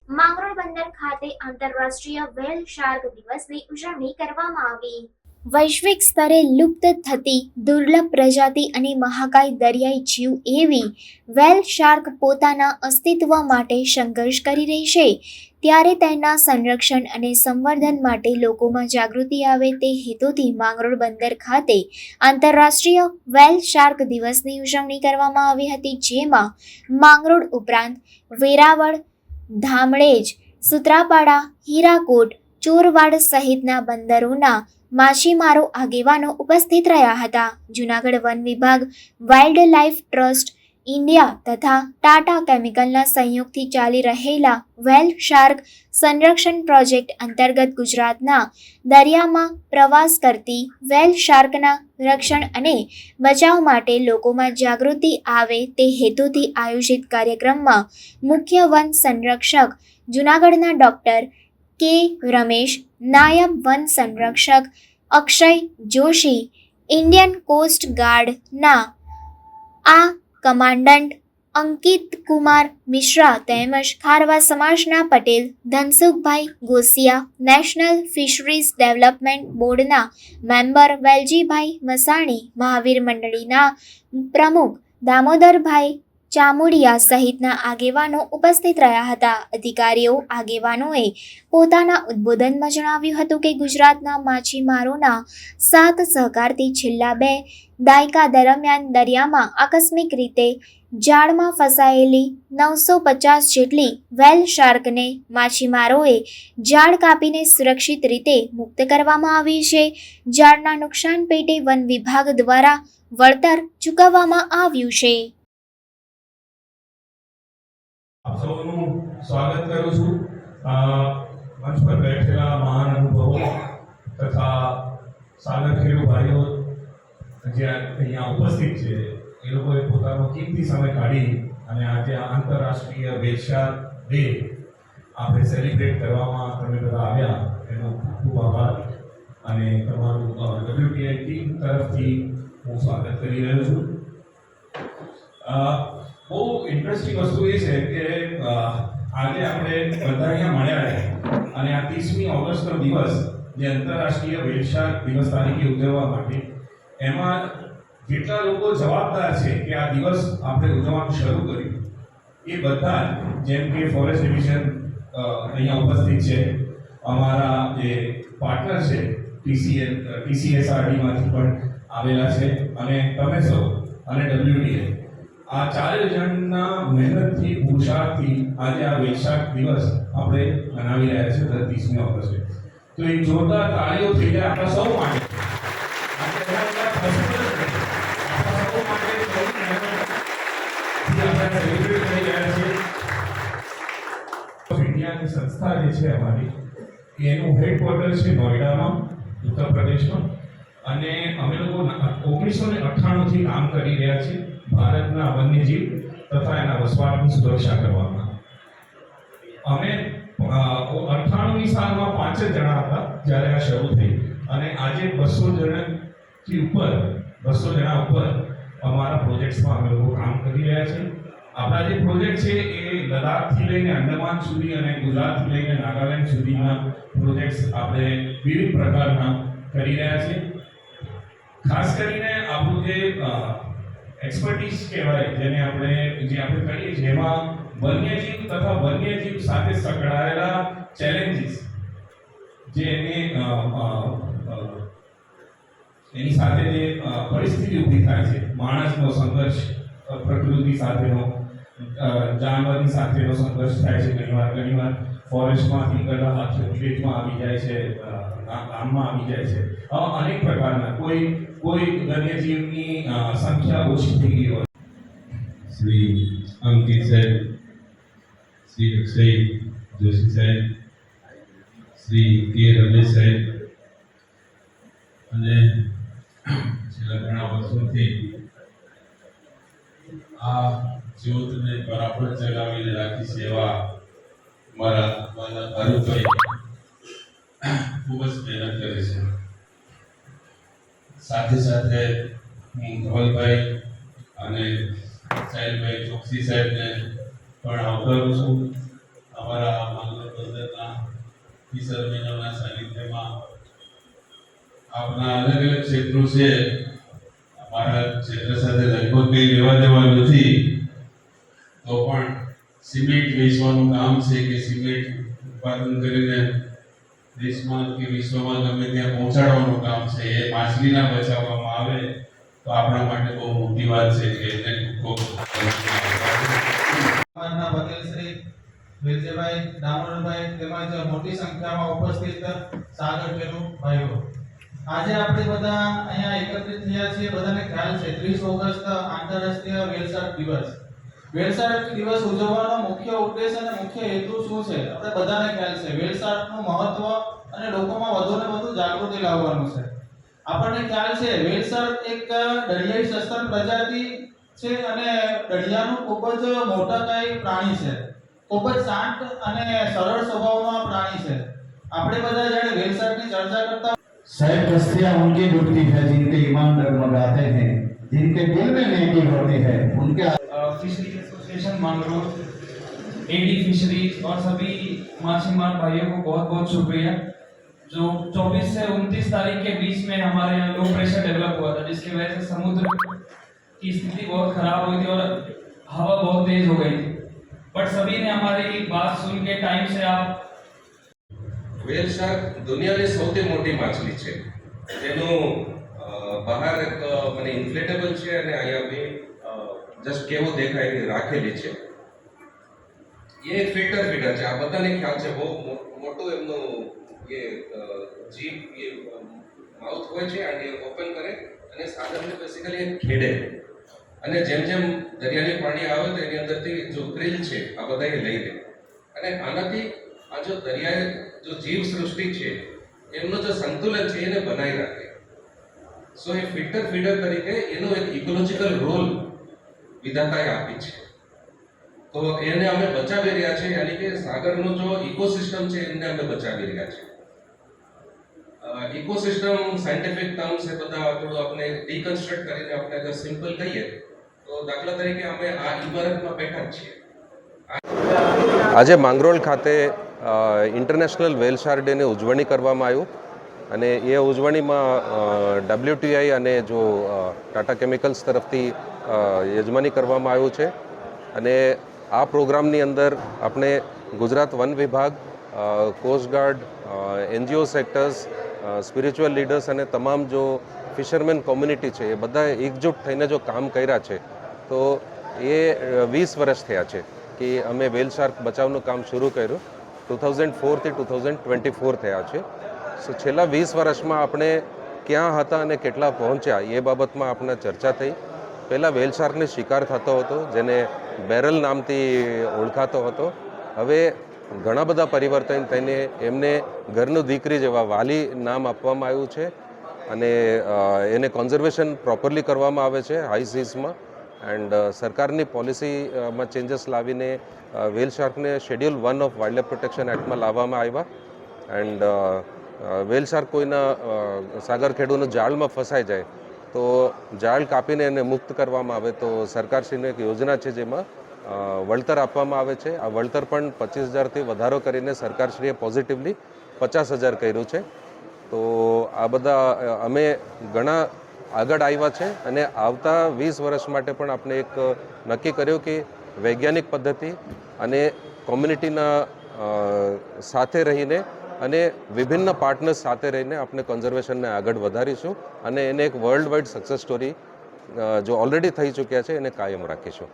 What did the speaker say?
માંગરોળ બંદર ખાતે આંતરરાષ્ટ્રીય વ્હેલ શાર્ક દિવસની ઉજવણી કરવામાં આવી। વૈશ્વિક સ્તરે લુપ્ત થતી દુર્લભ પ્રજાતિ અને મહાકાય દરિયાઈ જીવ એવી વ્હેલ શાર્ક પોતાના અસ્તિત્વ માટે સંઘર્ષ કરી રહી છે, ત્યારે તેના સંરક્ષણ અને સંવર્ધન માટે લોકોમાં જાગૃતિ આવે તે હેતુથી માંગરોળ બંદર ખાતે આંતરરાષ્ટ્રીય વ્હેલ શાર્ક દિવસની ઉજવણી કરવામાં આવી હતી, જેમાં માંગરોળ ઉપરાંત વેરાવળ, ધામળેજ, સુત્રાપાડા, હીરાકોટ, ચોરવાડ સહિતના બંદરોના માછીમારો આગેવાનો ઉપસ્થિત રહ્યા હતા। જૂનાગઢ વન વિભાગ, વાઇલ્ડ લાઇફ ટ્રસ્ટ ઇન્ડિયા તથા ટાટા કેમિકલના સહયોગથી ચાલી રહેલા વ્હેલ શાર્ક સંરક્ષણ પ્રોજેક્ટ અંતર્ગત ગુજરાતના દરિયામાં પ્રવાસ કરતી વ્હેલ શાર્કના રક્ષણ અને બચાવ માટે લોકોમાં જાગૃતિ આવે તે હેતુથી આયોજિત કાર્યક્રમમાં મુખ્ય વન સંરક્ષક જૂનાગઢના ડૉક્ટર કે રમેશ, નાયબ વન સંરક્ષક અક્ષય જોશી, ઇન્ડિયન કોસ્ટ ગાર્ડના કમાન્ડન્ટ અંકિત કુમાર મિશ્રા તેમજ ખારવા સમાજના Patel Dhansukhbhai Gosiya, national fisheries development બોર્ડના મેમ્બર વેલજીભાઈ મસાણી, મહાવીર મંડળીના પ્રમુખ દામોદરભાઈ ચામુડિયા સહિતના આગેવાનો ઉપસ્થિત રહ્યા હતા। અધિકારીઓ આગેવાનોએ પોતાના ઉદ્બોધનમાં જણાવ્યું હતું કે ગુજરાતના માછીમારોના સાથ સહકારથી છેલ્લા 2 દાયકા દરમિયાન દરિયામાં આકસ્મિક રીતે જાળમાં ફસાયેલી 950 જેટલી વ્હેલ શાર્કને માછીમારોએ જાળ કાપીને સુરક્ષિત રીતે મુક્ત કરવામાં આવી છે। જાળના નુકસાન પેટે વન વિભાગ દ્વારા વળતર ચૂકવવામાં આવ્યું છે। આપ સૌનું સ્વાગત કરું છું। મંચ પર બેઠેલા મહાન અનુભવો તથા સાગરખેડુ ભાઈઓ જે અહીંયા ઉપસ્થિત છે, એ લોકોએ પોતાનો કિંમતી સમય કાઢી અને આજે આંતરરાષ્ટ્રીય વ્હેલ શાર્ક ડે આપણે સેલિબ્રેટ કરવામાં તમે બધા આવ્યા, એનો ખૂબ આભાર અને તમારું WTI ટીમ તરફથી હું સ્વાગત કરી રહ્યો છું। બહુ ઇન્ટરેસ્ટિંગ વસ્તુ એ છે કે આજે આપણે બધા અહીંયા મળ્યા છે અને આ 30મી ઓગસ્ટનો દિવસ જે આંતરરાષ્ટ્રીય વ્હેલ શાર્ક દિવસ તરીકે ઉજવવા માટે, એમાં જેટલા લોકો જવાબદાર છે કે આ દિવસ આપણે ઉજવવાનું શરૂ કર્યું, એ બધા જેમ કે ફોરેસ્ટ ડિવિઝન અહીંયા ઉપસ્થિત છે, અમારા જે પાર્ટનર છે TCSRDમાંથી પણ આવેલા છે, અને તમે સૌ અને WTA, આ ચારે જણના મહેનતથી, પુરુષાર્થથી આજે આ વ્હેલ શાર્ક દિવસ આપણે મનાવી રહ્યા છીએ 30મી ઓગસ્ટે। તો એક જોરદાર તાળીઓ થઈ જાય આપણા સૌ માટે। ઇન્ડિયાની સંસ્થા જે છે અમારી, એનું હેડક્વાર્ટર છે નોઈડામાં, ઉત્તર પ્રદેશમાં, અને અમે લોકો 1998થી કામ કરી રહ્યા છીએ ભારતના વન્યજીવ તથા એના વસવાટની સુરક્ષા કરવામાં। અમે 98ની સાલમાં 5 જ જણા હતા જ્યારે આ શરૂ થઈ, અને આજે 200 જણા ઉપર અમારા પ્રોજેક્ટ્સમાં અમે લોકો કામ કરી રહ્યા છીએ। આપણા જે પ્રોજેક્ટ છે એ લદ્દાખથી લઈને અંડમાન સુધી અને ગુજરાતથી લઈને નાગાલેન્ડ સુધીના પ્રોજેક્ટ્સ આપણે વિવિધ પ્રકારના કરી રહ્યા છીએ। ખાસ કરીને આપણું જે એક્સપર્ટીઝ કહેવાય, જેને આપણે કરીએ છીએ, એમાં વન્યજીવ તથા વન્યજીવ સાથે સંકળાયેલા ચેલેન્જીસ, જે એની સાથે જે પરિસ્થિતિ ઊભી થાય છે, માણસનો સંઘર્ષ, પ્રકૃતિ સાથેનો, જાનવરની સાથેનો સંઘર્ષ થાય છે, ઘણીવાર ફોરેસ્ટમાંથી કદાચ હાથીઓ વિલેજમાં આવી જાય છે, ગામમાં આવી જાય છે, અનેક પ્રકારના કોઈ વન્યજીવની સંખ્યા ઓછી થઈ ગઈ હોય। શ્રી અંકિત સાહેબ, શ્રી અક્ષય જોશી સાહેબ, શ્રી કે રમેશ સાહેબ, અને છેલ્લા ઘણા વર્ષોથી આ જ્યોતને બરાબર ચલાવીને રાખી છે એવા મારા હરુભાઈ ખૂબ જ મહેનત કરે છે। સાથે સાથે હું ધવલભાઈ અને સાહેબભાઈ ચોકસી સાહેબને પણ આવકારું છું. અમારા માંગરોળ બંદરના ફિશરમેનોના સાનિધ્યમાં આપના અલગ અલગ ક્ષેત્રો છે. અમારા ક્ષેત્ર સાથે લગભગ કંઈ લેવા દેવા નથી, તો પણ સિમેન્ટ વેચવાનું કામ છે કે સિમેન્ટ ઉત્પાદન કરીને દેશમાં કે વિશ્વમાં ગમે ત્યાં પહોંચાડવાનું કામ છે. એ માછલીના બચાવવામાં આવે તો આપણા માટે બહુ મોટી વાત છે કે એને ખૂબ અમારના પટેલ શ્રી વિજયભાઈ દામોદરભાઈ તેમજ મોટી સંખ્યામાં ઉપસ્થિત સાગર ખેડૂત ભાઈઓ, આજે આપણે બધા અહીંયા એકત્રિત થયા છીએ. બધાને ખ્યાલ છે 30 ઓગસ્ટ આંતરરાષ્ટ્રીય વેલસાડ દિવસ. વેલસાડ દિવસ ઉજવવાનો મુખ્ય ઉદ્દેશ અને મુખ્ય હેતુ શું છે આપણે બધાને ખ્યાલ છે. વેલસાડનું મહત્વ અને લોકોમાં વધુને વધુ જાગૃતિ લાવવાનું છે. આપણને ખ્યાલ છે વેલસાડ એક દરિયાઈ સસ્તન પ્રજાતિ છે અને દરિયાનું ખૂબ જ મોટાકાય પ્રાણી છે. ખૂબ જ શાંત અને સરળ સ્વભાવનો આ પ્રાણી છે. આપણે બધા જ્યારે વેલસાડની ચર્ચા કરતા शायद बस्तियां उनकी डूबती है जिनके ईमान डगमगाते हैं, जिनके दिल में नेकी होती है, उनके fisheries association Mangrol, AD fisheries और सभी मछुआर भाइयों को बहुत बहुत शुक्रिया. जो 24 से 29 तारीख के बीच में हमारे यहाँ लो प्रेशर डेवलप हुआ था, जिसकी वजह से समुद्र की स्थिति बहुत खराब हुई थी और हवा बहुत तेज हो गई थी. बट सभी ने हमारी बात सुन के टाइम से आप વ્હેલ શાર્ક દુનિયાની સૌથી મોટી માછલી છે. જેનું બહાર એક મને ઇન્ફ્લેટેબલ છે અને અહીંયા બી જસ્ટ કેવું દેખાય એ રાખેલી છે. એ એક ફિલ્ટર ફીડર છે. આ બધાને ખ્યાલ છે. બહુ મોટું એમનું એ જીભ એ માઉથ હોય છે અને એ ઓપન કરે અને સાગરને બેસિકલી એ ખેડે અને જેમ જેમ દરિયાની પાણી આવે તો એની અંદરથી જો ક્રિલ છે આ બધા એ લઈ લે અને આનાથી આ જો દરિયાએ जो जीव सृष्टि है एमनो जो संतुलन है એને બનાવી રાખે. સો એ ફિલ્ટર ફીડર તરીકે એનો એક ઇકોલોજીકલ રોલ વિધાતાએ આપી છે. તો એને અમે બચાવી રહ્યા છે, યાની કે સાગરનો જો ઇકોસિસ્ટમ છે એને અમે બચાવી રહ્યા છે. ઇકોસિસ્ટમ સાયન્ટિફિક ટર્મ્સ એ બધા થોડું આપણે ડીકન્સ્ટ્રક્ટ કરીને આપણે અગર સિમ્પલ કહીએ તો દાખલા તરીકે અમે આ ઇમારતમાં બેઠા છીએ. આજે માંગરોળ ખાતે ઇન્ટરનેશનલ વેલ શાર્ક ડેની ઉજવણી કરવામાં આવ્યું અને એ ઉજવણીમાં WTI અને જો ટાટા કેમિકલ્સ તરફથી યજમાની કરવામાં આવ્યું છે. અને આ પ્રોગ્રામની અંદર આપણે ગુજરાત વન વિભાગ, coast guard, NGO sectors, spiritual leaders અને તમામ જો ફિશરમેન કોમ્યુનિટી છે એ બધા એકજૂટ થઈને જો કામ કર્યા છે તો એ 20 વર્ષ થયા છે કે અમે વેલ શાર્ક બચાવનું કામ શરૂ કર્યું. 2004 થી 2024 થયા છે. સો છેલ્લા 20 વર્ષમાં આપણે ક્યાં હતા અને કેટલા પહોંચ્યા એ બાબતમાં આપણે ચર્ચા થઈ. પહેલાં વેલ શાર્કને શિકાર થતો હતો જેને બેરલ નામથી ઓળખાતો હતો. હવે ઘણા બધા પરિવર્તન થઈને એમને ઘરનું દીકરી જેવા વાલી નામ આપવામાં આવ્યું છે અને એને કોન્ઝર્વેશન પ્રોપરલી કરવામાં આવે છે હાઈ સીઝમાં. એન્ડ સરકારની પોલિસીમાં ચેન્જીસ લાવીને વેલ શાર્કને શેડ્યુલ 1 ઓફ વાઇલ્ડલાઇફ પ્રોટેક્શન એક્ટમાં લાવવામાં આવ્યા. એન્ડ વેલ શાર્ક કોઈના સાગર ખેડૂતનું જાળમાં ફસાઈ જાય તો જાળ કાપીને એને મુક્ત કરવામાં આવે તો સરકારશ્રીની એક યોજના છે જેમાં વળતર આપવામાં આવે છે. આ વળતર પણ 25,000થી વધારો કરીને સરકારશ્રીએ પોઝિટિવલી 50,000 કર્યું છે. તો આ બધા અમે ઘણા આગળ આવ્યા છે અને આવતા 20 વર્ષ માટે પણ આપણે એક નક્કી કર્યું કે વૈજ્ઞાનિક પદ્ધતિ અને કોમ્યુનિટીના સાથે રહીને અને વિભિન્ન પાર્ટનર્સ સાથે રહીને આપણે કન્ઝર્વેશનને આગળ વધારીશું અને એને એક વર્લ્ડ વાઇડ સક્સેસ સ્ટોરી જો ઓલરેડી થઈ ચૂક્યા છે એને કાયમ રાખીશું.